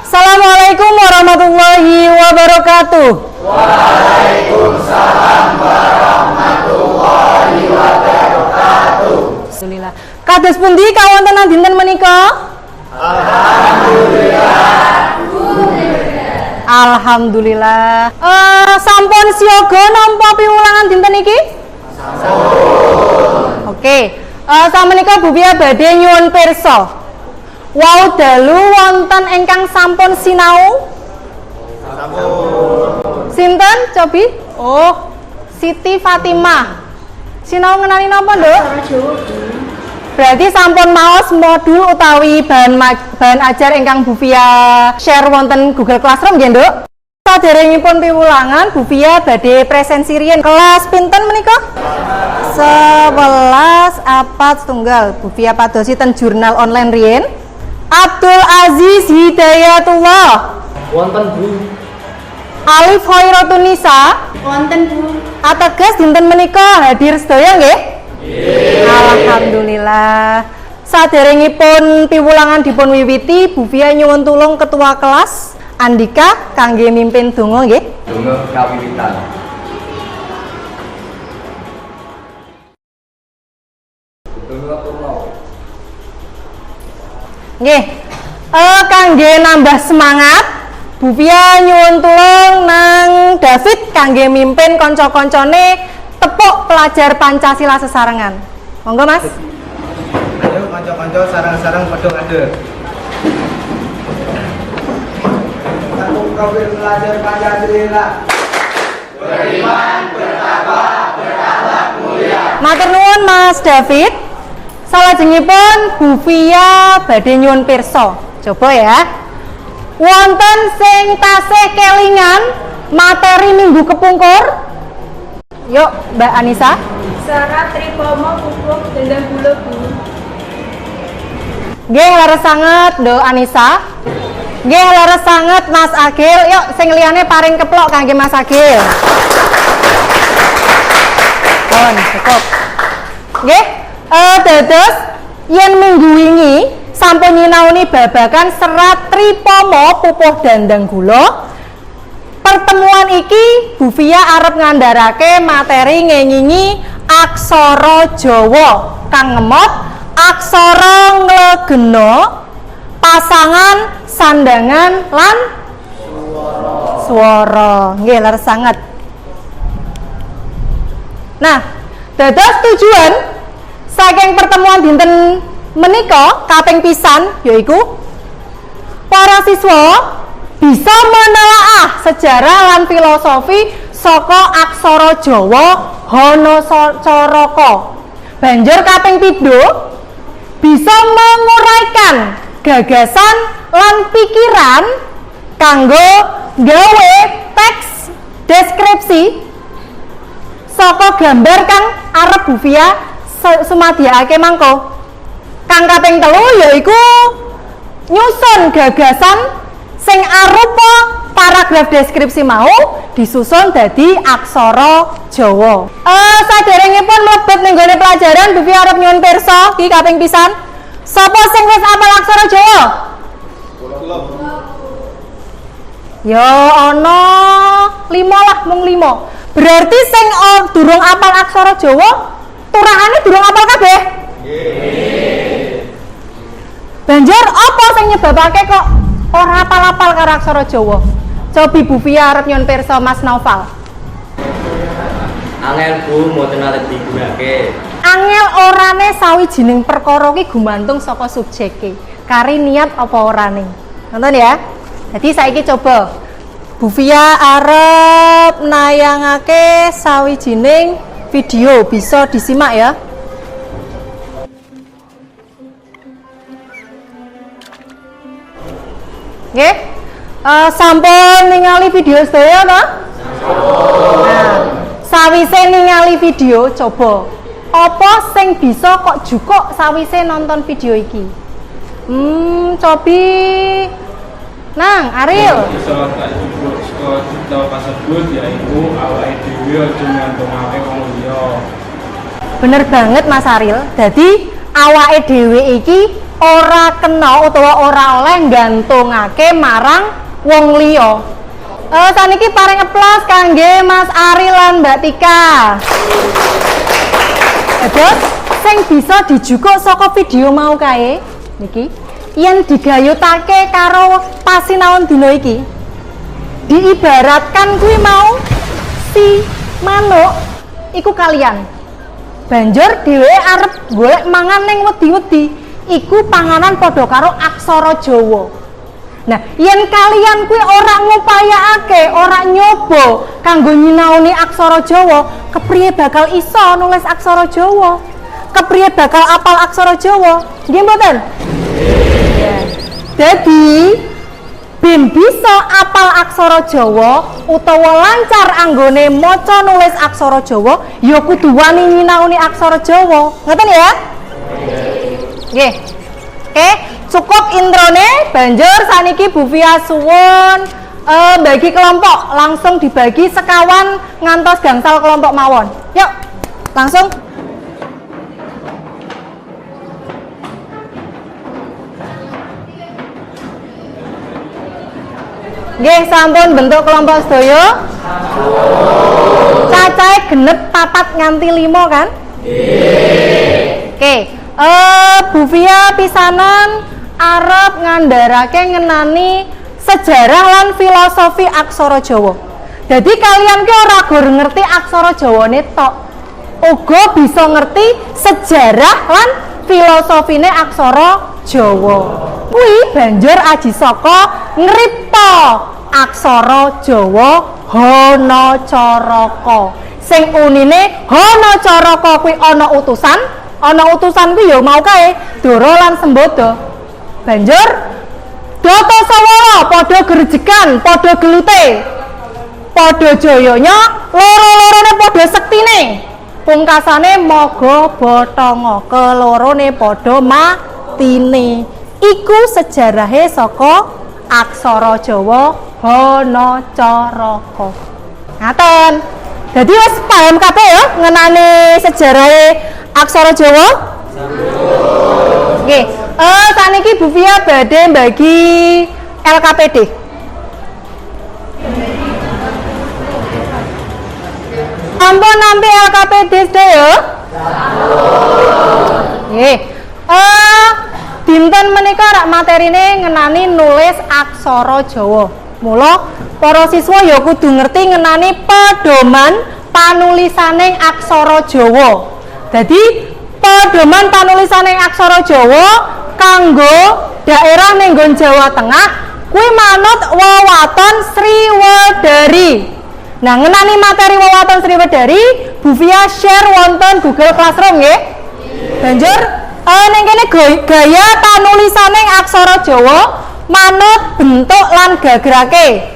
Assalamualaikum warahmatullahi wabarakatuh. Waalaikumsalam warahmatullahi wabarakatuh. Alhamdulillah. Kados pundi kawontenan dinten menika? Alhamdulillah. Sampun siaga nampa piwulangan dinten iki? Sampun. Oke. Samenika Bupia badhe nyuwun pirsa. Wau dalu wonten ingkang sampun sinau? Sampun. Sinten cobi? Oh, Siti Fatimah. Sinau ngenani napa, Nduk? Berarti sampun maos modul utawi bahan ajar ingkang Bupia share wonten Google Classroom nggih, Nduk? Saderengipun piwulangan Bupia badhe presensi riyen kelas pinten menika? 11 abad setunggal. Bupia padosi ten jurnal online riyen. Abdul Aziz Hidayatullah. Wonten Bu. Alif Khairatun Nisa. Wonten Bu. Ateges dinten menika hadir sedaya nggih? Nggih. Alhamdulillah. Saderengipun piwulangan dipun wiwiti, Bupia nyuwun tulung ketua kelas Andika kangge mimpin donga nggih. Donga kawiwitan. Donga turno. Nggih. Kangge nambah semangat, Bupia nyuwun tulung nang David kangge mimpin kanca-kancane tepuk pelajar Pancasila sesarengan. Monggo, Mas. Ayo kanca-kanca sarang-sarang padha ngadeg. Aku kabeh pelajar Pancasila. Beriman, bertakwa, berakhlak mulia. Matur nuwun Mas David. Salajengipun Bupia badhe nyuwun pirsa. Coba ya. Wonten sing tasih kelingan materi minggu kepungkur? Yuk, Mbak Anissa. Syarat tripoma pupuk dendang gula Bu. Nggih, leres sanget, Nduk Anissa. Nggih, leres sanget Mas Agil. Yuk, sing liyane paring keplok kangge Mas Agil. Pun, cukup. Nggih, dados yen minggu wingi sampun nyinaoni babagan serat tripoma pupuh dandang gula. Pertemuan iki Bupia arep ngandharake materi ngengingi aksara Jawa kang ngemot, aksara nglegena, pasangan, sandangan lan swara. Nggih, leres sanget. Nah, dados tujuan saking pertemuan dinten menika kaping pisan yaiku para siswa bisa menelaah sejarah lan filosofi saka aksara Jawa Hanacaraka. Banjur kaping pindho bisa menguraikan gagasan lan pikiran kanggo gawe teks deskripsi saka gambar kang arep Bupia sumadiakake mangko. Kang kaping telu yaiku nyusun gagasan sing arupa paragraf deskripsi mau disusun dadi aksara Jawa. Saderengipun mlebet ning gone pelajaran Bupia arep nyuwun pirsa iki kaping pisan. Sapa sing wis apal aksara Jawa? Ya ana 5 lah, mung 5. Berarti sing durung apal aksara Jawa, turahane durung apal kabeh? Banjur apa sing nyebabake kok ora apal-apal karo aksara Jawa? Cobi Bupia arep nyuwun pirsa Mas Naufal. Angel Bu mboten arep digunakake. Angel orane sawijining perkara ki gumantung saka subjeke. Kari niat apa orane. Nonton ya. Jadi saiki coba Bupia arep nayangake sawijining video, bisa disimak ya. Nggih. Sampun ningali video sedaya to? Nah, sawise ningali video, coba apa sing bisa kok jukuk sawise nonton video iki? Cobi Nang, Ariel. Bisa tak jukuk saka cita kasebut yaiku awake dhewe aja ngantungake wong liya. Bener banget Mas Ariel. Dadi awake dhewe iki ora kena utawa ora oleh gantungake marang wong liya. Saniki paring aplaus kangge Mas Ari lan Mbak Tika. Terus sing bisa dijukuk saka video mau kae niki yen digayutake karo pasinaon dina iki diibaratkan kuwi mau si manuk iku kalian banjur dhewe arep golek mangan ning wedi-wedi iku panganan padha karo aksara Jawa. Nah, yen kalian kuwi ora ngupayakake, ora nyoba kanggo nyinaoni aksara Jawa, kepriye bakal iso nulis aksara Jawa? Kepriye bakal apal aksara Jawa? Nggih mboten? Nggih. Dadi ben bisa apal aksara Jawa utawa lancar anggone maca nulis aksara Jawa, ya kudu wani nyinaoni aksara Jawa. Ngoten ya? Nggih. Oke, cukup introne, banjur saniki Bu Fia suwun bagi kelompok, langsung dibagi sekawan ngantos gangsal kelompok mawon. Yuk, langsung. Nggih, sampun bentuk kelompok sedaya. Cacahe genep 4 nganti 5 kan? Nggih. Oke. Bu Fia pisanan arep ngandharake ngenani sejarah lan filosofi aksara Jawa. Jadi kalian ki ora gur ngerti aksara Jawane tok, uga bisa ngerti sejarah lan filosofine aksara Jawa. Kuwi banjur aji saka ngripta aksara Jawa Hanacaraka. Sing unine Hanacaraka kuwi ana utusan kuwi ya mau kae Dara lan Sembada. Banjur Data Sawara padha grejegan, padha gelute, padha jayanya, loro-lorone padha sektine. Pungkasane maga bathanga, kelorone padha matine. Iku sejarahe saka aksara Jawa Hanacaraka. Ngaten. Dadi wis paham kabeh ya ngenani sejarahe aksara Jawa? Nggih. Saniki Bu Fia badhe bagi LKPD. Ampun nampi LKPD sedaya? Nggih. Dinten menika rak materine ngenani nulis aksara Jawa. Mula para siswa ya kudu ngerti ngenani pedoman panulisaning aksara Jawa. Dadi pedoman panulisaning aksara Jawa kanggo daerah ning nggon Jawa Tengah kuwi manut wewaton Sriwedari. Nah, ngenani materi wewaton Sriwedari, Bu Fia share wonten Google Classroom nggih. Banjur ning kene gaya panulisaning aksara Jawa manut bentuk lan gagrake.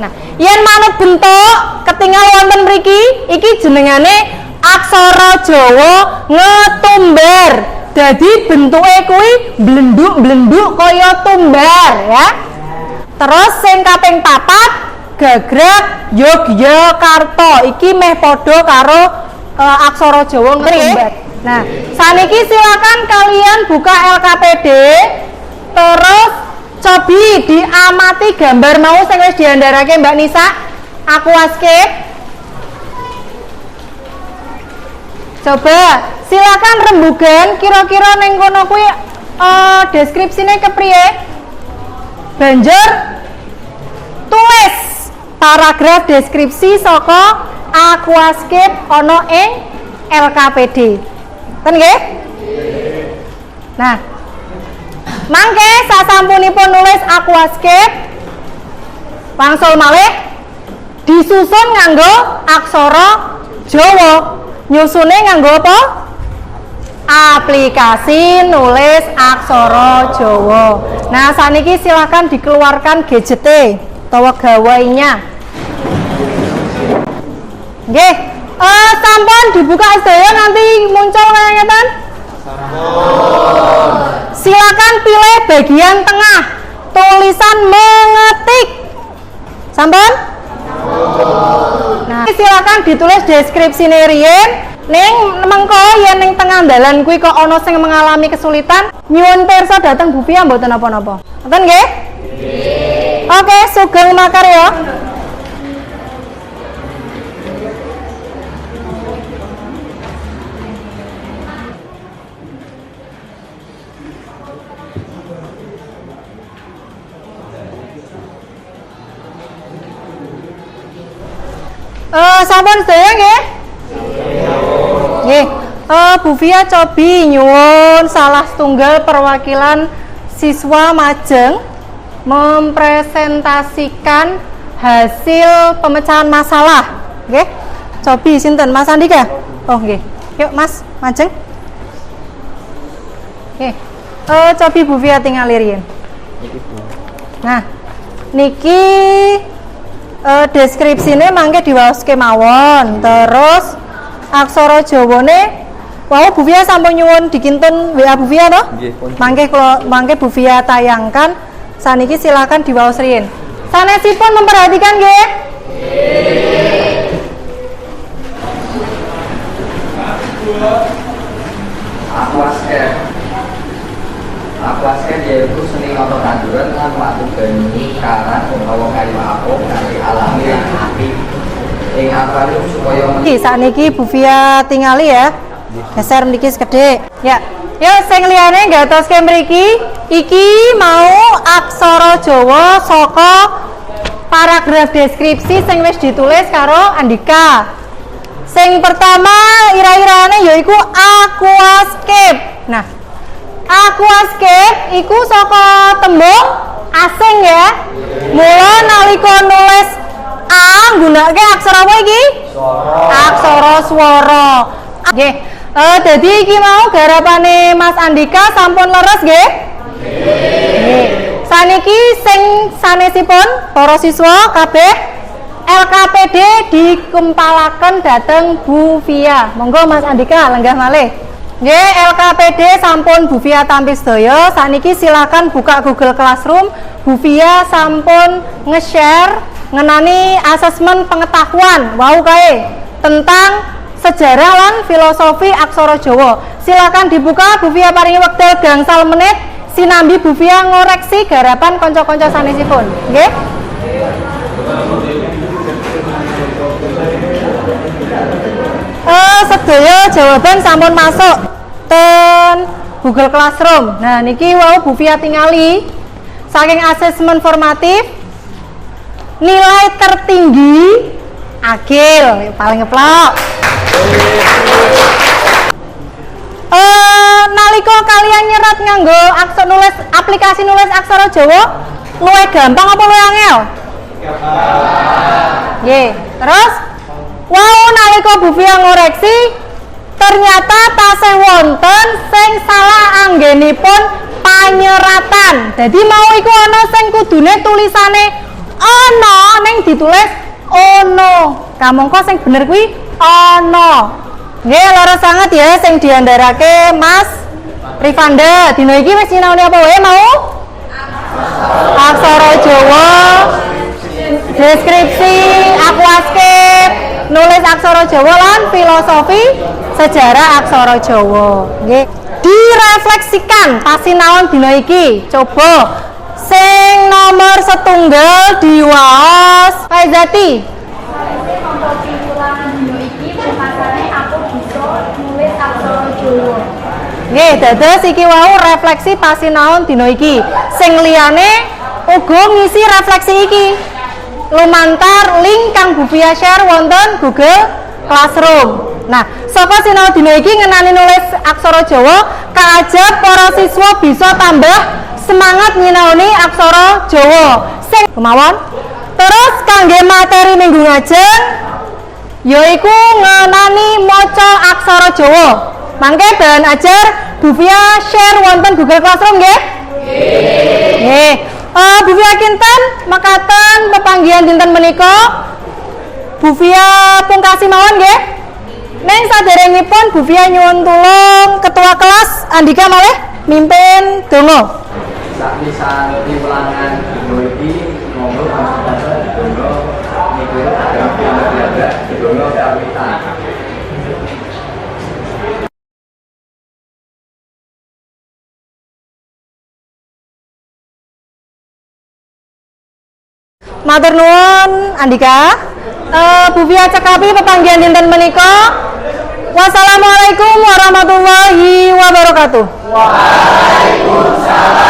Nah, yen manut bentuk ketinggal wonten mriki, iki jenengane aksara Jawa ngetumbar. Jadi bentuke kuwi blenduk-blenduk kaya tumbar ya. Terus sing kaping 4 gagrak Yogyakarta. Iki meh padha karo aksara Jawa ngetumbar. Nah, saniki silakan kalian buka LKPD terus cobi diamati gambar mau sing wis diandharake Mbak Nisa. Aquascape. Coba silakan rembugan kira-kira neng kono kuwi deskripsine kepriye. Banjur tulis paragraf deskripsi saka aquascape ana ing LKPD. Ten nggih? Nah, mangke sasampunipun nulis aquascape wangsul malih disusun nganggo aksara Jawa. Nyusune nganggo apa? Aplikasi nulis aksara Jawa. Nah, saniki silakan dikeluarkan gadget utawa gawainya. Nggih, sampun dibuka sedaya nanti muncul kaya ngeten. Silakan pilih bagian tengah tulisan mengetik. Sampun? Nah, silakan ditulis deskripsine riyen ning mengko yen ning tengah dalan kuwi kok ana sing mengalami kesulitan, nyuwun pirsa dateng Bu Fia mboten napa-napa. Ngoten nggih? Nggih. Oke, sugeng makarya. Sampun sedaya nggih? Nggih. Bu Fia cobi nyuwun salah setunggal perwakilan siswa Majeng mempresentasikan hasil pemecahan masalah. Nggih. Cobi sinten Mas Andika? Oh nggih. Yuk Mas Majeng. Nggih. Cobi Bu Fia tingali riyen. Nah, niki deskripsine mangke diwaoske mawon. Terus aksara Jawane wau Bu Fia sampun nyuwun dikintun WA Bu Fia to? Nggih. Mangke Bu Fia tayangkan. Saniki silakan diwaos riyin. Sanesipun memperhatikan nggih? Aquascape yaitu seni atau tanduran lan waktu geni karang utawa kayu apung kanthi alami lan apik ing akuarium supaya Saniki Bu Fia tingali ya. Geser niki sekedhik. Ya. Yuk sing liyane ngatoske mriki iki mau aksara Jawa saka paragraf deskripsi sing wis ditulis karo Andika. Sing pertama ira-irane yaiku aquascape. Nah, aquascape iku saka tembung asing ya. Mula nalika nulis A nggunakake aksara apa iki? Aksara swara. Nggih. Dadi iki mau garapane Mas Andika sampun leres nggih? Nggih. Saniki sing sanesipun para siswa kabeh LKPD dikumpalaken dhateng Bu Fia. Monggo Mas Andika lenggah malih. Nggih, LKPD sampun Bu Fia tampi sedaya. Saniki silakan buka Google Classroom. Bu Fia sampun nge-share ngenani asesmen pengetahuan wau kae tentang sejarah lan filosofi aksara Jawa. Silakan dibuka, Bu Fia paringi wekdal gangsal menit sinambi Bu Fia ngoreksi garapan kanca-kanca sanesipun. Nggih? Sedaya jawaban sampun masuk ten Google Classroom. Nah, niki wau Bu Fia tingali saking asesmen formatif nilai tertinggi Agil, paling ngeplok. Nalika kalian nyerat nganggo aplikasi nulis aksara Jawa luwih gampang apa luwih angel? Nggih. Terus wow nalika Bu Fia ngoreksi ternyata tasih wonten sing salah anggenipun panyeratan. Jadi mau iku ana sing kudune tulisane ana ning ditulis ono. Kamangka sing bener kuwi ono. Nggih, leres sanget ya sing diandharake Mas Rifanda. Dina iki wis nyinaoni apa wae mau? Aksara Jawa, deskripsi, aquascape, nulis aksara Jawa lan filosofi sejarah aksara Jawa. Nggih. Direfleksikan pasinaon dina iki. Coba sing nomor setunggal diwaos Faizati. Nggih, dados iki wau refleksi pasinaon dina iki. Sing liyane uga ngisi refleksi iki lumantar link kang Bu Fia share wonten Google Classroom. Nah, saka sinau dina iki ngenani nulis aksara Jawa, kaajab para siswa bisa tambah semangat nyinaoni aksara Jawa. Sing kemawon. Terus kangge materi minggu ngajeng yaiku ngenani maca aksara Jawa. Mangke bahan ajar Bu Fia share wonten Google Classroom nggih? Nggih. Bu Fia kinten mekaten pepanggihan dinten menika Bu Fia pungkasi mawon nggih? Ning saderengipun Bu Fia nyuwun tulung ketua kelas Andika malih mimpin donga. Sapisan ulangan dino iki monggo panjenengan donga niku agak pindah-pindah donga kawitan. Matur nuwun Andika. Bu Fia cekapi pepanggihan dinten menika. Wassalamualaikum warahmatullahi wabarakatuh. Waalaikumsalam.